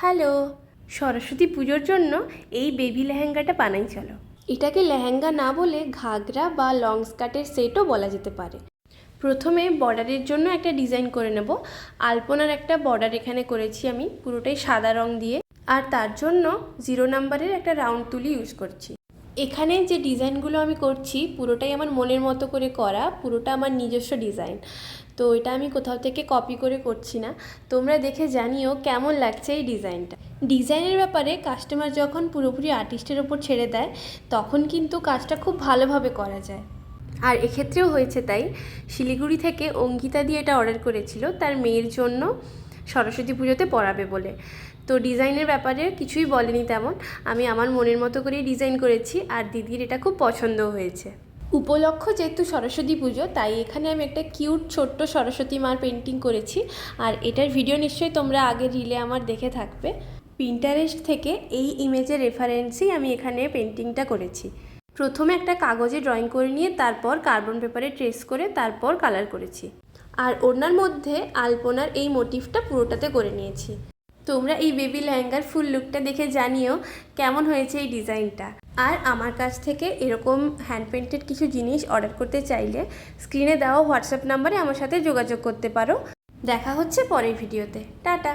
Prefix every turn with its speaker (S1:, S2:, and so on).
S1: Hello, Saraswati পুজোর জন্য এই বেবি লেহেঙ্গাটা বানাই চলো। এটাকে লেহেঙ্গা না বলে ঘাগরা বা লং স্কার্টের সেটও বলা যেতে পারে। প্রথমে বর্ডারের জন্য একটা ডিজাইন করে নেব। আলপনার একটা বর্ডার এখানে করেছি আমি, পুরোটাই সাদা রং দিয়ে, আর তার জন্য 0 নাম্বারের একটা রাউন্ড তুলি ইউজ করছি। এখানে যে ডিজাইনগুলো আমি করছি পুরোটাই আমার মনের মতো করে করা, পুরোটা আমার নিজস্ব ডিজাইন। তো এটা আমি কোথাও থেকে কপি করে করছি না। তোমরা দেখে জানিও কেমন লাগছে এই ডিজাইনটা। ডিজাইনের ব্যাপারে কাস্টমার যখন পুরোপুরি আর্টিস্টের ওপর ছেড়ে দেয় তখন কিন্তু কাজটা খুব ভালোভাবে করা যায়। আর এক্ষেত্রেও হয়েছে তাই। শিলিগুড়ি থেকে অঙ্কিতা দিয়ে এটা অর্ডার করেছিল তার মেয়ের জন্য সরস্বতী পুজোতে পরাবে বলে। তো ডিজাইনের ব্যাপারে কিছুই বলেনি তেমন, আমি আমার মনের মতো করেই ডিজাইন করেছি, আর দিদির এটা খুব পছন্দ হয়েছে। উপলক্ষ যেহেতু সরস্বতী পুজো, তাই এখানে আমি একটা কিউট ছোট্ট সরস্বতী মার পেন্টিং করেছি। আর এটার ভিডিও নিশ্চয়ই তোমরা আগের রিলে আমার দেখে থাকবে। পিন্টারেস্ট থেকে এই ইমেজের রেফারেন্সেই আমি এখানে পেন্টিংটা করেছি। প্রথমে একটা কাগজে ড্রয়িং করে নিয়ে তারপর কার্বন পেপারে ট্রেস করে তারপর কালার করেছি। আর ওড়নার মধ্যে আলপনার এই মোটিভটা পুরোটাতে করে নিয়েছি। তোমরা এই বেবি লেহেঙ্গার ফুল লুকটা দেখে জানিও কেমন হয়েছে এই ডিজাইনটা। আর আমার কাছ থেকে এরকম হ্যান্ড পেন্টেড কিছু জিনিস অর্ডার করতে চাইলে স্ক্রিনে দেওয়া হোয়াটসঅ্যাপ নাম্বারে আমার সাথে যোগাযোগ করতে পারো। দেখা হচ্ছে পরের ভিডিওতে। টাটা।